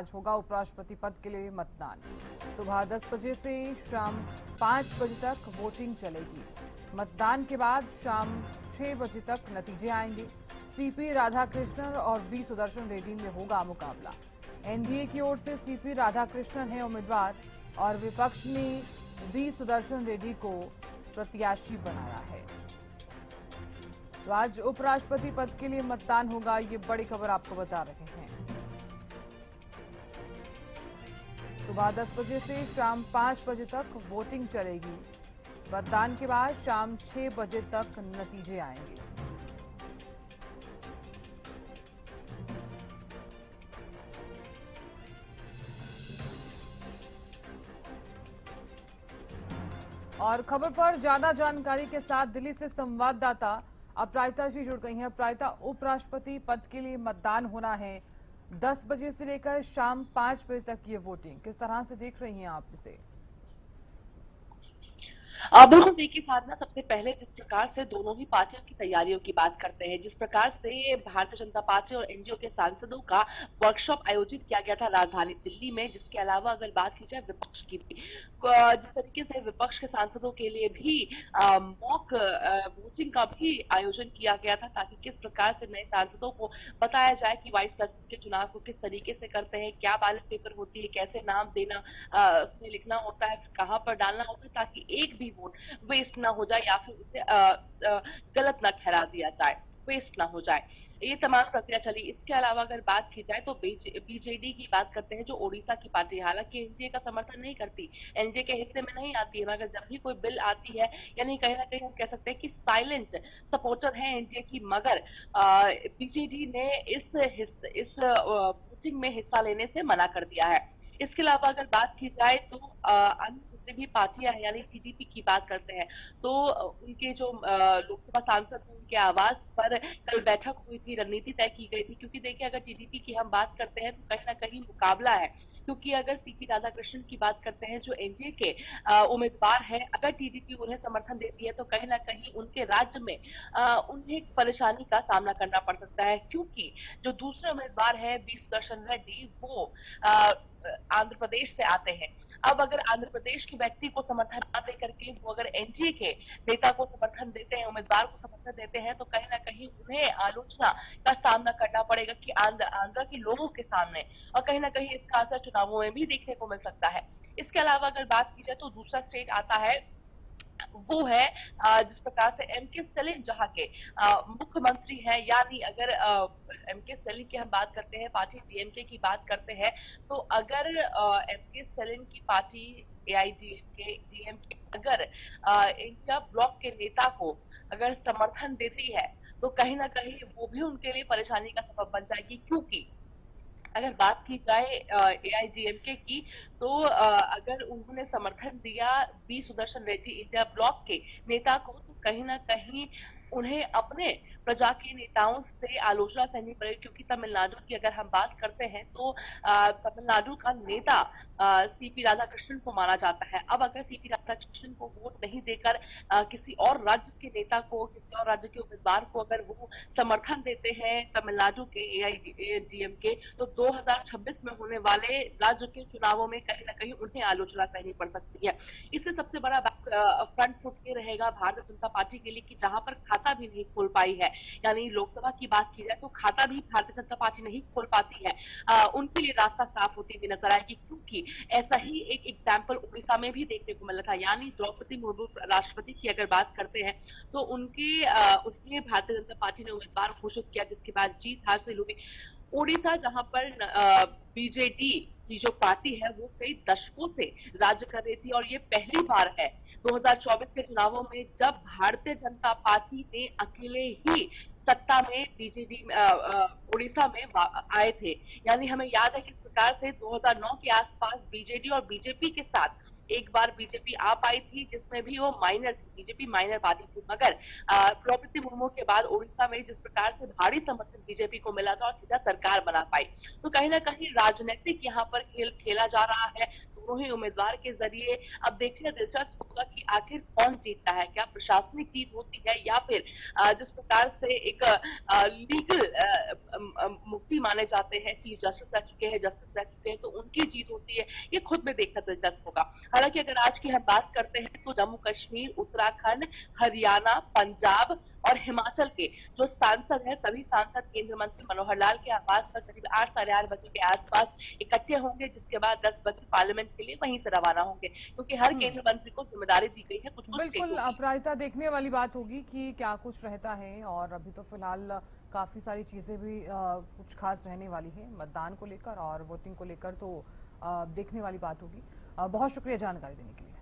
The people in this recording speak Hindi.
आज होगा उपराष्ट्रपति पद के लिए मतदान। सुबह 10 बजे से शाम 5 बजे तक वोटिंग चलेगी। मतदान के बाद शाम 6 बजे तक नतीजे आएंगे। सीपी राधाकृष्णन और बी सुदर्शन रेड्डी में होगा मुकाबला। एनडीए की ओर से सीपी राधाकृष्णन है उम्मीदवार और विपक्ष ने बी सुदर्शन रेड्डी को प्रत्याशी बनाया है। तो आज उपराष्ट्रपति पद के लिए मतदान होगा, ये बड़ी खबर आपको बता रहे हैं। सुबह 10 बजे से शाम 5 बजे तक वोटिंग चलेगी। मतदान के बाद शाम 6 बजे तक नतीजे आएंगे। और खबर पर ज्यादा जानकारी के साथ दिल्ली से संवाददाता अपराजिता जी जुड़ गई हैं। अपराजिता, उपराष्ट्रपति पद के लिए मतदान होना है। 10 बजे से लेकर शाम 5 बजे तक ये वोटिंग, किस तरह से देख रही हैं आप इसे? बिल्कुल देखिए साधना, सबसे पहले जिस प्रकार से दोनों ही पार्टियों की तैयारियों की बात करते हैं, जिस प्रकार से भारतीय जनता पार्टी और एनडीए के सांसदों का वर्कशॉप आयोजित किया गया था राजधानी दिल्ली में, जिसके अलावा अगर बात की जाए विपक्ष की भी, जिस तरीके से विपक्ष के सांसदों के लिए भी मॉक वोटिंग का भी आयोजन किया गया था, ताकि किस प्रकार से नए सांसदों को बताया जाए कि वाइस प्रेसिडेंट के चुनाव को किस तरीके से करते हैं, क्या बैलेट पेपर होती है, कैसे नाम देना उसमें लिखना होता है, कहाँ पर डालना होता है, ताकि एक भी वोट वेस्ट ना हो जाए या फिर उसे गलत ना ठहरा दिया जाए, वेस्ट ना हो जाए। ये तमाम प्रक्रिया चली। इसके अलावा अगर बात की जाए तो बीजेडी की बात करते हैं, जो ओडिशा की पार्टी, हालांकि एनडीए का समर्थन नहीं करती, एनडीए के हिस्से में नहीं आती है, मगर जब भी कोई बिल आती है, यानी कहीं ना कहीं हम कह सकते हैं कि साइलेंट सपोर्टर है एनडीए की, मगर बीजेडी ने इस वोटिंग में हिस्सा लेने से मना कर दिया है। इसके अलावा अगर बात की जाए तो अन्य जितनी भी पार्टियां हैं, यानी टीडीपी की बात करते हैं, तो उनके जो लोकसभा सांसद हैं, उनके आवास पर कल बैठक हुई थी, रणनीति तय की गई थी। क्योंकि देखिए, अगर टीडीपी की हम बात करते हैं तो कहीं ना कहीं मुकाबला है, क्योंकि अगर सीपी राधाकृष्णन की बात करते हैं जो एनडीए के उम्मीदवार हैं, अगर टीडीपी उन्हें समर्थन देती है तो कहीं ना कहीं उनके राज्य में उन्हें परेशानी का सामना करना पड़ सकता है, क्योंकि जो दूसरे उम्मीदवार है बी सुदर्शन रेड्डी, वो आंध्र प्रदेश से आते हैं। अब अगर आंध्र प्रदेश के व्यक्ति को समर्थन न दे करके वो अगर एनडीए के नेता को समर्थन देते हैं, उम्मीदवार को समर्थन देते हैं, तो कहीं ना कहीं उन्हें आलोचना का सामना करना पड़ेगा कि आंध्र के लोगों के सामने, और कहीं ना कहीं इसका असर चुनावों में भी देखने को मिल सकता है। इसके अलावा अगर बात की जाए तो दूसरा स्टेट आता है, वो है जिस प्रकार से एम के स्टालिन, जहां के मुख्यमंत्री हैं, यानी अगर एम के स्टालिन की हम बात करते हैं, पार्टी डीएमके की बात करते हैं, तो अगर एम के स्टालिन की पार्टी एआईडीएमके डीएमके अगर इंडिया ब्लॉक के नेता को अगर समर्थन देती है, तो कहीं ना कहीं वो भी उनके लिए परेशानी का सबब बन जाएगी। क्योंकि अगर बात की जाए एआईडीएमके की, तो अगर उन्होंने समर्थन दिया B Sudarshan Reddy India bloc के नेता को, तो कहीं ना कहीं उन्हें अपने प्रजा के नेताओं से आलोचना सहनी पड़ेगी। क्योंकि तमिलनाडु की अगर हम बात करते हैं तो तमिलनाडु का नेता सीपी राधाकृष्णन को माना जाता है। अब अगर सीपी राधाकृष्णन को वोट नहीं देकर किसी और राज्य के नेता को, किसी और राज्य के उम्मीदवार को अगर वो समर्थन देते हैं तमिलनाडु के एआईडीएमके, तो 2026 में होने वाले राज्य के चुनावों में कहीं ना कहीं उन्हें आलोचना सहनी पड़ सकती है। इससे सबसे बड़ा फ्रंट फुट ये रहेगा भारतीय जनता पार्टी के लिए कि जहां पर खाता भी नहीं खोल पाई है, यानी लोकसभा की बात की जाए तो खाता भी भारतीय जनता पार्टी नहीं खोल पाती है, उनके लिए रास्ता साफ होती हुई नजर आएगी। क्योंकि ऐसा ही एक एग्जाम्पल उड़ीसा में भी देखने को मिला था, यानी द्रौपदी मुर्मू राष्ट्रपति की अगर बात करते हैं तो उनके भारतीय जनता पार्टी ने उम्मीदवार घोषित किया, जिसके बाद जीत हासिल हुई। ओडिशा, जहां पर बीजेडी की जो पार्टी है वो कई दशकों से राज्य कर रही थी, और ये पहली बार है 2024 के चुनावों में जब भारतीय जनता पार्टी ने अकेले ही सत्ता में बीजेडी उड़ीसा में आए थे। यानी हमें याद है किस प्रकार से 2009 के आसपास बीजेडी और बीजेपी के साथ एक बार बीजेपी आ पाई थी, जिसमें भी वो माइनर थी, बीजेपी माइनर पार्टी थी, मगर द्रौपदी मुर्मू के बाद ओडिशा में जिस प्रकार से भारी समर्थन बीजेपी को मिला था और सीधा सरकार बना पाई। तो कहीं ना कहीं राजनीतिक यहाँ पर खेल खेला जा रहा है। दोनों ही उम्मीदवार के जरिए अब देखना दिलचस्प होगा कि आखिर कौन जीतता है, क्या प्रशासनिक जीत होती है या फिर जिस प्रकार से एक लीगल मुक्ति माने जाते हैं, चीफ जस्टिस रह चुके हैं, जस्टिस रह चुके हैं, तो उनकी जीत होती है, ये खुद में देखना दिलचस्प होगा। हालांकि अगर आज की हम बात करते हैं तो जम्मू कश्मीर, उत्तराखंड, हरियाणा, पंजाब और हिमाचल के जो सांसद हैं, सभी सांसद केंद्रीय मंत्री मनोहर लाल के आवास पर करीब 8 साढ़े 8 बजे के आसपास इकट्ठे होंगे, जिसके बाद 10 बजे पार्लियामेंट के लिए वहीं से रवाना होंगे, क्योंकि हर हम्म। केंद्रीय मंत्री को जिम्मेदारी दी गई है कुछ कुछ बिल्कुल स्टेटों की। अपराजिता, देखने वाली बात होगी कि क्या कुछ रहता है। और अभी तो फिलहाल काफी सारी चीजें भी कुछ खास रहने वाली है मतदान को लेकर और वोटिंग को लेकर, तो देखने वाली बात होगी। बहुत शुक्रिया जानकारी देने के लिए।